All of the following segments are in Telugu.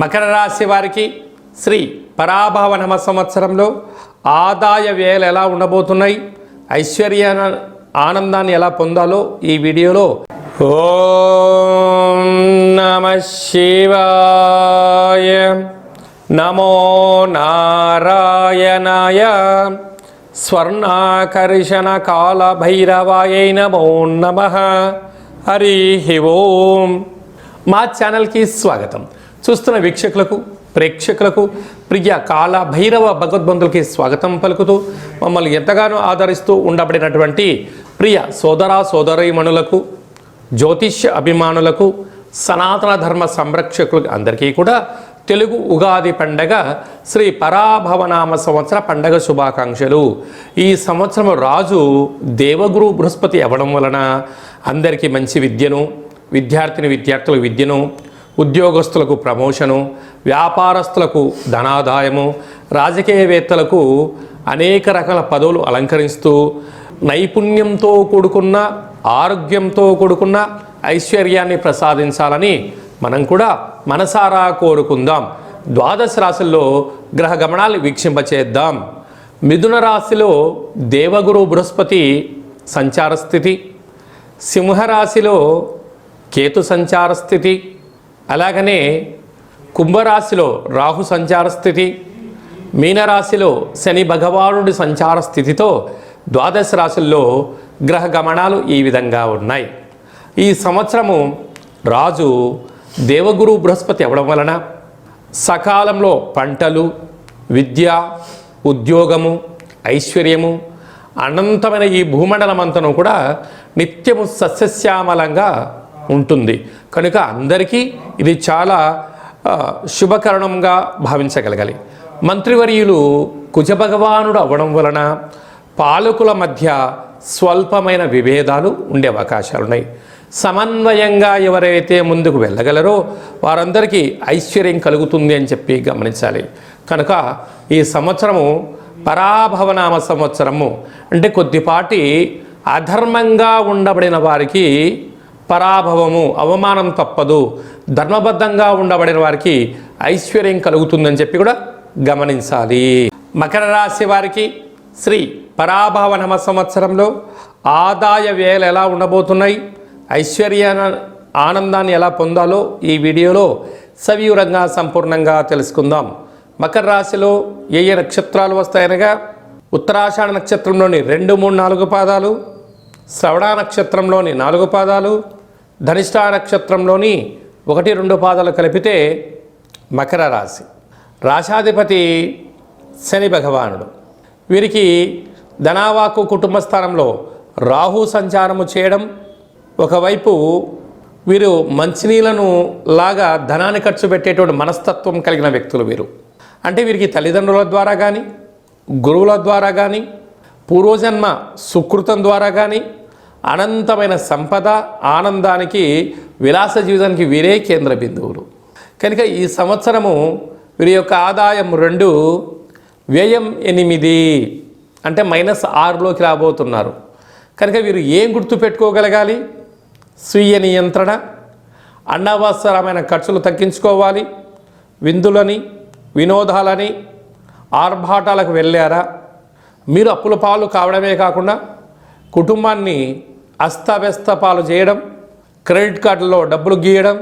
మకర రాశి వారికి శ్రీ పరాభవ నమ సంవత్సరంలో ఆదాయ వ్యయాలు ఎలా ఉండబోతున్నాయి, ఐశ్వర్య ఆనందాన్ని ఎలా పొందాలో ఈ వీడియోలో ఓం నమః శివాయ నమో నారాయణాయ స్వర్ణాకర్షణ కాల భైరవాయ నమో నమః. హరి ఓం. మా ఛానల్కి స్వాగతం. చూస్తున్న వీక్షకులకు ప్రేక్షకులకు ప్రియ కాల భైరవ భగవద్బంధులకి స్వాగతం పలుకుతూ మమ్మల్ని ఎంతగానో ఆదరిస్తూ ఉండబడినటువంటి ప్రియ సోదర సోదరీమణులకు, జ్యోతిష్య అభిమానులకు, సనాతన ధర్మ సంరక్షకులకు అందరికీ కూడా తెలుగు ఉగాది పండగ శ్రీ పరాభవనామ సంవత్సర పండగ శుభాకాంక్షలు. ఈ సంవత్సరం రాజు దేవగురు బృహస్పతి అవ్వడం వలన అందరికీ మంచి విద్యను, విద్యార్థులకు విద్యను, ఉద్యోగస్తులకు ప్రమోషను, వ్యాపారస్తులకు ధనాదాయము, రాజకీయవేత్తలకు అనేక రకాల పదవులు అలంకరిస్తూ నైపుణ్యంతో కూడుకున్న, ఆరోగ్యంతో కూడుకున్న ఐశ్వర్యాన్ని ప్రసాదించాలని మనం కూడా మనసారా కోరుకుందాం. ద్వాదశ రాశుల్లో గ్రహ గమనాలు వీక్షింపచేద్దాం. మిథున రాశిలో దేవగురు బృహస్పతి సంచార స్థితి, సింహరాశిలో కేతు సంచార స్థితి, అలాగనే కుంభరాశిలో రాహు సంచార స్థితి, మీనరాశిలో శని భగవానుడి సంచార స్థితితో ద్వాదశ రాశుల్లో గ్రహ గమనాలు ఈ విధంగా ఉన్నాయి. ఈ సంవత్సరము రాజు దేవగురు బృహస్పతి అవ్వడం వలన సకాలంలో పంటలు, విద్య, ఉద్యోగము, ఐశ్వర్యము, అనంతమైన ఈ భూమండలమంతను కూడా నిత్యము సస్యశ్యామలంగా ఉంటుంది. కనుక అందరికీ ఇది చాలా శుభకరణంగా భావించగలగాలి. మంత్రివర్యులు కుజభగవానుడు అవ్వడం వలన పాలకుల మధ్య స్వల్పమైన విభేదాలు ఉండే అవకాశాలు ఉన్నాయి. సమన్వయంగా ఎవరైతే ముందుకు వెళ్ళగలరో వారందరికీ ఐశ్వర్యం కలుగుతుంది అని చెప్పి గమనించాలి. కనుక ఈ సంవత్సరము పరాభవనామ సంవత్సరము అంటే కొద్దిపాటి అధర్మంగా ఉండబడిన వారికి పరాభవము, అవమానం తప్పదు, ధర్మబద్ధంగా ఉండబడిన వారికి ఐశ్వర్యం కలుగుతుందని చెప్పి కూడా గమనించాలి. మకర రాశి వారికి శ్రీ పరాభవనామ సంవత్సరంలో ఆదాయ వ్యయాలు ఎలా ఉండబోతున్నాయి, ఐశ్వర్య ఆనందాన్ని ఎలా పొందాలో ఈ వీడియోలో సవివరంగా సంపూర్ణంగా తెలుసుకుందాం. మకర రాశిలో ఏ ఏ నక్షత్రాలు వస్తాయనగా ఉత్తరాషాఢ నక్షత్రంలోని 2, 3, 4 పాదాలు, శ్రవణ నక్షత్రంలోని 4 పాదాలు, ధనిష్ఠా నక్షత్రంలోని 1, 2 పాదాలు కలిపితే మకర రాశి. రాశాధిపతి శని భగవానుడు. వీరికి ధనావాకు కుటుంబ స్థానంలో రాహు సంచారము చేయడం, ఒకవైపు వీరు మంచినీళ్ళను లాగా ధనాన్ని ఖర్చు పెట్టేటువంటి మనస్తత్వం కలిగిన వ్యక్తులు వీరు. అంటే వీరికి తల్లిదండ్రుల ద్వారా కానీ, గురువుల ద్వారా కానీ, పూర్వజన్మ సుకృతం ద్వారా కానీ అనంతమైన సంపద, ఆనందానికి, విలాస జీవితానికి వీరే కేంద్ర బిందువులు. కనుక ఈ సంవత్సరము వీరి యొక్క ఆదాయం 2, వ్యయం 8 అంటే -6లోకి రాబోతున్నారు. కనుక వీరు ఏం గుర్తుపెట్టుకోగలగాలి? స్వీయ నియంత్రణ, అనవసరమైన ఖర్చులు తగ్గించుకోవాలి. విందులని, వినోదాలని, ఆర్భాటాలకు వెళ్ళారా? మీరు అప్పుల పాలు కావడమే కాకుండా కుటుంబాన్ని అస్తవ్యస్త పాలు చేయడం, క్రెడిట్ కార్డులో డబ్బులు గీయడం,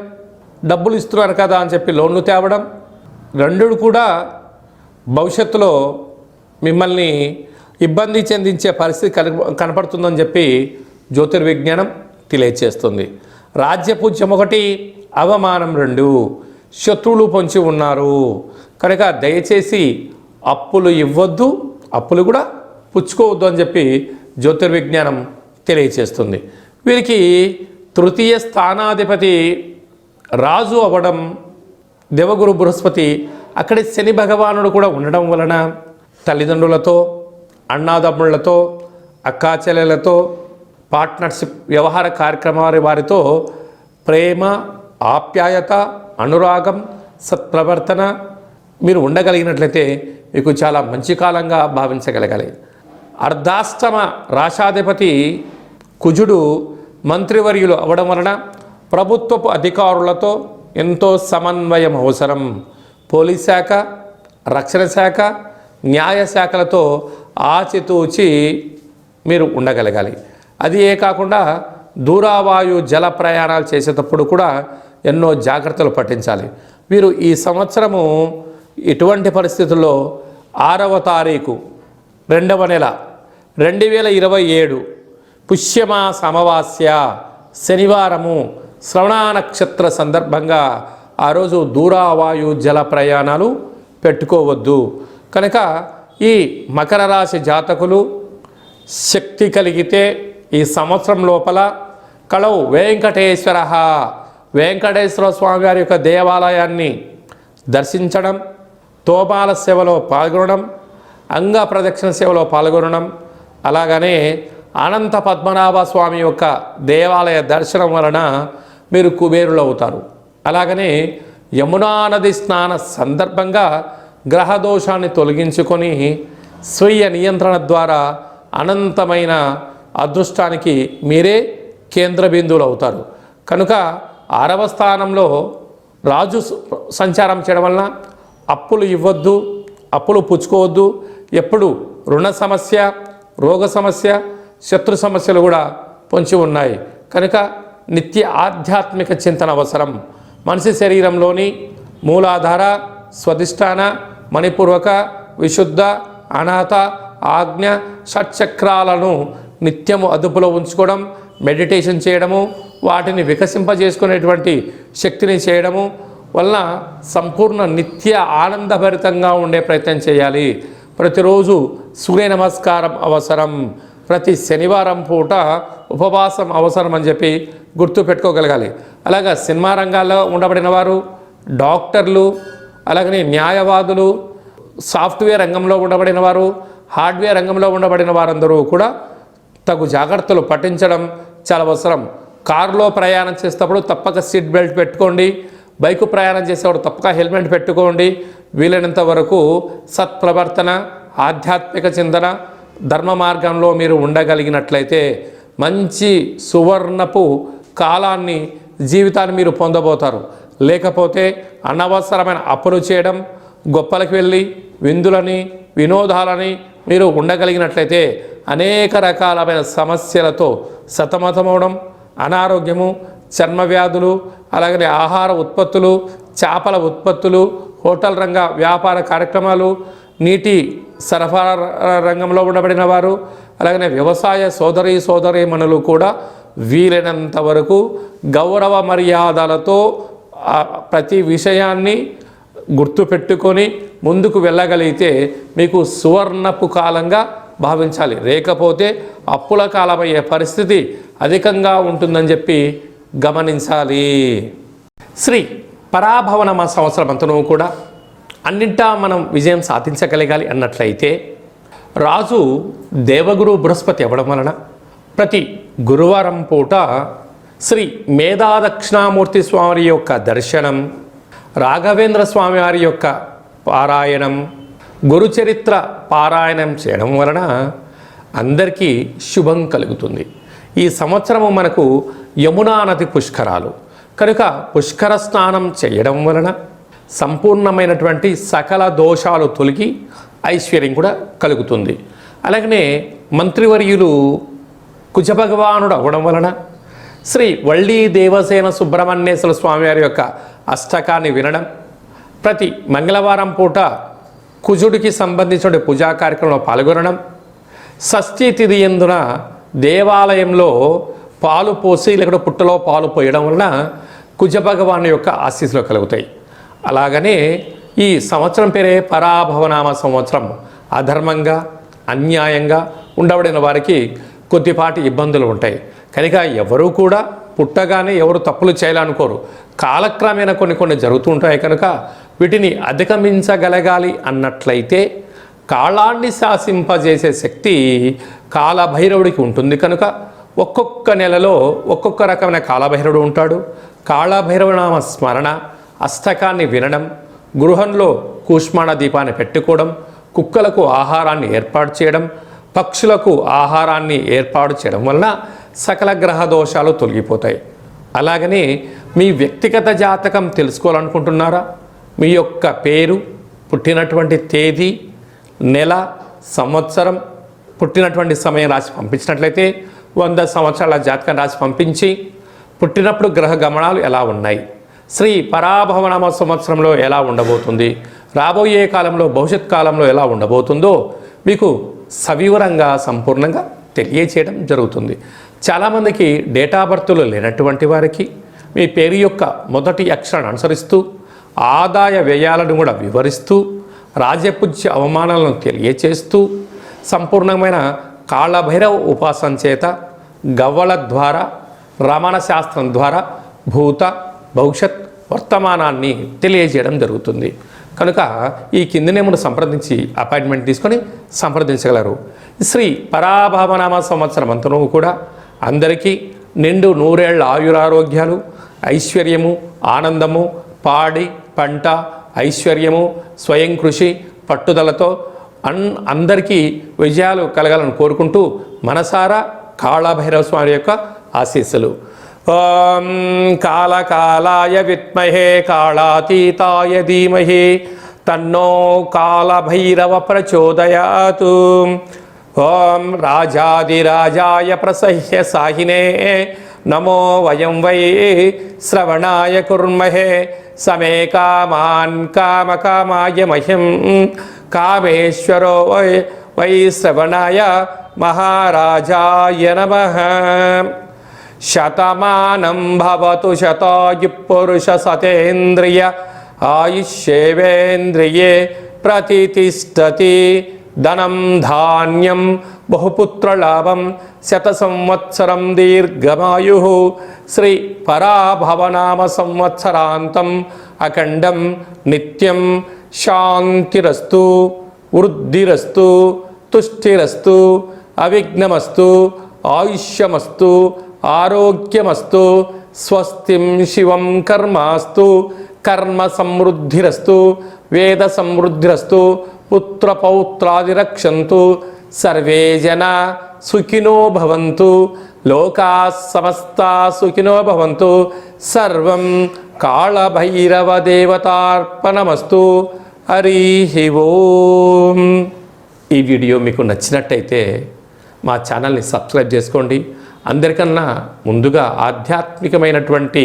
డబ్బులు ఇస్తున్నారు కదా అని చెప్పి లోన్లు తేవడం, రెండూ కూడా భవిష్యత్తులో మిమ్మల్ని ఇబ్బంది చెందించే పరిస్థితి కనపడుతుందని చెప్పి జ్యోతిర్విజ్ఞానం తెలియచేస్తుంది. రాజ్యపూజ్యం 1, అవమానం 2, శత్రువులు పొంచి ఉన్నారు. కనుక దయచేసి అప్పులు ఇవ్వద్దు, అప్పులు కూడా పుచ్చుకోవద్దు అని చెప్పి జ్యోతిర్విజ్ఞానం తెలియచేస్తుంది. వీరికి తృతీయ స్థానాధిపతి రాజు అవ్వడం, దేవగురు బృహస్పతి అక్కడి శని భగవానుడు కూడా ఉండడం వలన తల్లిదండ్రులతో, అన్నాదమ్ముళ్లతో, అక్కాచెల్లెలతో, పార్ట్నర్షిప్ వ్యవహార కార్యక్రమాల వారితో ప్రేమ, ఆప్యాయత, అనురాగం, సత్ప్రవర్తన మీరు ఉండగలిగినట్లయితే మీకు చాలా మంచి కాలంగా భావించగలగాలి. అర్ధాష్టమ రాశాధిపతి కుజుడు మంత్రివర్యులు అవ్వడం వలన ప్రభుత్వపు అధికారులతో, ఎంతో సమన్వయం అవసరం. పోలీస్ శాఖ, రక్షణ శాఖ, న్యాయ శాఖలతో ఆచితూచి మీరు ఉండగలగాలి. అది కాకుండా దూరావాయు జల ప్రయాణాలు చేసేటప్పుడు కూడా ఎన్నో జాగ్రత్తలు పాటించాలి. వీరు ఈ సంవత్సరము ఇటువంటి పరిస్థితుల్లో 6వ తారీఖు 2వ నెల 2027 పుష్యమాస అమావాస్య శనివారము శ్రవణ నక్షత్ర సందర్భంగా ఆ రోజు దూరావాయు జల ప్రయాణాలు పెట్టుకోవద్దు. కనుక ఈ మకర రాశి జాతకులు శక్తి కలిగితే ఈ సంవత్సరం లోపల కళవు వెంకటేశ్వర స్వామి వారి యొక్క దేవాలయాన్ని దర్శించడం, తోమాల సేవలో పాల్గొనడం, అంగ ప్రదక్షిణ సేవలో పాల్గొనడం, అలాగనే అనంత పద్మనాభ స్వామి యొక్క దేవాలయ దర్శనం వలన మీరు కుబేరులు అవుతారు. అలాగనే యమునా నది స్నాన సందర్భంగా గ్రహదోషాన్ని తొలగించుకొని స్వీయ నియంత్రణ ద్వారా అనంతమైన అదృష్టానికి మీరే కేంద్ర బిందువులు అవుతారు. కనుక 6వ స్థానంలో రాజు సంచారం చేయడం వలన అప్పులు ఇవ్వద్దు, అప్పులు పుచ్చుకోవద్దు. ఎప్పుడు రుణ సమస్య, రోగ సమస్య, శత్రు సమస్యలు కూడా పొంచి ఉన్నాయి. కనుక నిత్య ఆధ్యాత్మిక చింతన అవసరం. మనిషి శరీరంలోని మూలాధార, స్వధిష్టాన, మణిపూర్వక, విశుద్ధ, అనాథ, ఆజ్ఞ, షట్చక్రాలను నిత్యము అదుపులో ఉంచుకోవడం, మెడిటేషన్ చేయడము, వాటిని వికసింపజేసుకునేటువంటి శక్తిని చేయడము వలన సంపూర్ణ నిత్య ఆనందభరితంగా ఉండే ప్రయత్నం చేయాలి. ప్రతిరోజు సూర్య నమస్కారం అవసరం. ప్రతి శనివారం పూట ఉపవాసం అవసరం అని చెప్పి గుర్తు పెట్టుకోగలగాలి. అలాగా సినిమా రంగాల్లో ఉండబడిన వారు, డాక్టర్లు, అలాగనే న్యాయవాదులు, సాఫ్ట్వేర్ రంగంలో ఉండబడిన వారు, హార్డ్వేర్ రంగంలో ఉండబడిన వారందరూ కూడా తగు జాగ్రత్తలు పాటించడం చాలా అవసరం. కారులో ప్రయాణం చేసేటప్పుడు తప్పక సీట్ బెల్ట్ పెట్టుకోండి. బైకు ప్రయాణం చేసేవాడు తప్పక హెల్మెట్ పెట్టుకోండి. వీలైనంత వరకు సత్ప్రవర్తన, ఆధ్యాత్మిక చింతన, ధర్మ మార్గంలో మీరు ఉండగలిగినట్లయితే మంచి సువర్ణపు కాలాన్ని, జీవితాన్ని మీరు పొందబోతారు. లేకపోతే అనవసరమైన అప్పులు చేయడం, గొప్పలకు వెళ్ళి విందులని, వినోదాలని మీరు ఉండగలిగినట్లయితే అనేక రకాలమైన సమస్యలతో సతమతమవడం, అనారోగ్యము, చర్మ వ్యాధులు, అలాగనే ఆహార ఉత్పత్తులు, చేపల ఉత్పత్తులు, హోటల్ రంగ వ్యాపార కార్యక్రమాలు, నీటి సరఫరా రంగంలో ఉండబడిన వారు, అలాగనే వ్యవసాయ సోదరీమణులు కూడా వీలైనంత వరకు గౌరవ మర్యాదలతో ప్రతి విషయాన్ని గుర్తుపెట్టుకొని ముందుకు వెళ్ళగలిగితే మీకు సువర్ణపు కాలంగా భావించాలి. లేకపోతే అప్పుల కాలమయ్యే పరిస్థితి అధికంగా ఉంటుందని చెప్పి గమనించాలి. శ్రీ పరాభవనామ సంవత్సరం అంతనూ కూడా అన్నింటా మనం విజయం సాధించగలగాలి అన్నట్లయితే రాజు దేవగురు బృహస్పతి అవ్వడం వలన ప్రతి గురువారం పూట శ్రీ మేధాదక్షిణామూర్తి స్వామి యొక్క దర్శనం, రాఘవేంద్ర స్వామి వారి యొక్క పారాయణం, గురుచరిత్ర పారాయణం చేయడం వలన అందరికీ శుభం కలుగుతుంది. ఈ సంవత్సరము మనకు యమునా నది పుష్కరాలు కనుక పుష్కర స్నానం చేయడం వలన సంపూర్ణమైనటువంటి సకల దోషాలు తొలగి ఐశ్వర్యం కూడా కలుగుతుంది. అలాగనే మంత్రివర్యులు కుజభగవానుడు అవ్వడం వలన శ్రీ వళ్ళీ దేవసేన సుబ్రహ్మణ్యేశ్వర స్వామివారి యొక్క అష్టకాన్ని వినడం, ప్రతి మంగళవారం పూట కుజుడికి సంబంధించిన పూజా కార్యక్రమంలో పాల్గొనడం, షష్ఠీ తిథి యందున దేవాలయంలో పాలు పోసి లేకపోతే పుట్టలో పాలు పోయడం వలన కుజభగవాను యొక్క ఆశీస్సులు కలుగుతాయి. అలాగనే ఈ సంవత్సరం పేరే పరాభవనామ సంవత్సరం. అధర్మంగా, అన్యాయంగా ఉండబడిన వారికి కొద్దిపాటి ఇబ్బందులు ఉంటాయి. కనుక ఎవరు కూడా పుట్టగానే ఎవరు తప్పులు చేయాలనుకోరు. కాలక్రమేణా కొన్ని జరుగుతూ ఉంటాయి. కనుక వీటిని అధిగమించగలగాలి అన్నట్లయితే కాలాన్ని శాసింపజేసే శక్తి కాలభైరవుడికి ఉంటుంది. కనుక ఒక్కొక్క నెలలో ఒక్కొక్క రకమైన కాలభైరవుడు ఉంటాడు. కాళభైరవనామ స్మరణ, అష్టకాన్ని వినడం, గృహంలో కూష్మాణ దీపాన్ని పెట్టుకోవడం, కుక్కలకు ఆహారాన్ని ఏర్పాటు చేయడం, పక్షులకు ఆహారాన్ని ఏర్పాటు చేయడం వలన సకల గ్రహ దోషాలు తొలగిపోతాయి. అలాగనే మీ వ్యక్తిగత జాతకం తెలుసుకోవాలనుకుంటున్నారా? మీ యొక్క పేరు, పుట్టినటువంటి తేదీ, నెల, సంవత్సరం, పుట్టినటువంటి సమయం రాసి పంపించినట్లయితే 100 సంవత్సరాల జాతకం రాసి పంపించి పుట్టినప్పుడు గ్రహ గమనాలు ఎలా ఉన్నాయి, శ్రీ పరాభవనామ సంవత్సరంలో ఎలా ఉండబోతుంది, రాబోయే కాలంలో భవిష్యత్ కాలంలో ఎలా ఉండబోతుందో మీకు సవివరంగా సంపూర్ణంగా తెలియచేయడం జరుగుతుంది. చాలామందికి డేటా బర్త్లు లేనటువంటి వారికి మీ పేరు యొక్క మొదటి అక్షరాన్ని అనుసరిస్తూ ఆదాయ వ్యయాలను కూడా వివరిస్తూ రాజపూజ్య అవమానాలను తెలియచేస్తూ సంపూర్ణమైన కాళభైరవ ఉపాసన చేత గవ్వల ద్వారా రమణ శాస్త్రం ద్వారా భూత భవిష్యత్ వర్తమానాన్ని తెలియజేయడం జరుగుతుంది. కనుక ఈ కిందనేమును సంప్రదించి అపాయింట్మెంట్ తీసుకొని సంప్రదించగలరు. శ్రీ పరాభవనామ సంవత్సరం అంతనూ కూడా అందరికీ నిండు 100 ఏళ్ల ఆయురారోగ్యాలు, ఐశ్వర్యము, ఆనందము, పాడి పంట, ఐశ్వర్యము, స్వయం కృషి, పట్టుదలతో అందరికీ విజయాలు కలగాలని కోరుకుంటూ మనసారా కాళభైరవ స్వామి యొక్క ఆశీస్సులు. ఓం కాళకాలాయ విద్మహే కాళాతీతాయ ధీమహి తన్నో కాళభైరవ ప్రచోదయాతు. ఓం రాజాదిరాజాయ ప్రసహ్య సాహినే నమో వయం వై శ్రవణాయ కుర్మహే సమే కామాన్ కామకామాయ మహ్యం కామేశ్వరో వై శ్రవణాయ మహారాజాయ నమః. శతమానం భవతు శతాయు పురుష సతేంద్రియ ఆయుష్యేవేంద్రియే ప్రతితిష్టతి. ధనం ధాన్యం బహుపుత్రలాభం శత సంవత్సరం దీర్ఘమాయు. శ్రీ పరాభవనామ సంవత్సరాంతం అఖండం నిత్యం శాంతిరస్తు, వృద్ధిరస్తు, తుష్టిరస్తు, అవిఘ్నమస్తు, ఆయుష్యమస్తు, ఆరోగ్యమస్తు. స్వస్తిం శివం కర్మాస్తు. కర్మ సమృద్ధిరస్తు, వేద సమృద్ధిరస్తు, పుత్రపౌత్రాదిరక్షంతు. సర్వే జనా సుఖినో భవంతు. లోకా సమస్తా సుఖినో భవంతు. సర్వం కాళభైరవ దేవతార్పణమస్తు. హరి ఓం. ఈ వీడియో మీకు నచ్చినట్టయితే మా ఛానల్ని సబ్స్క్రైబ్ చేసుకోండి. అందరికన్నా ముందుగా ఆధ్యాత్మికమైనటువంటి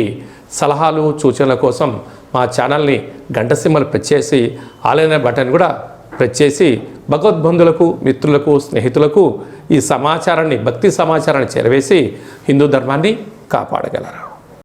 సలహాలు సూచనల కోసం మా ఛానల్ని గంట సింబల్ ప్రెస్ చేసి ఆలైన బటన్ కూడా ప్రెస్ చేసి భగవద్బంధులకు, మిత్రులకు, స్నేహితులకు ఈ సమాచారాన్ని, భక్తి సమాచారాన్ని చేరవేసి హిందూ ధర్మాన్ని కాపాడగలరు.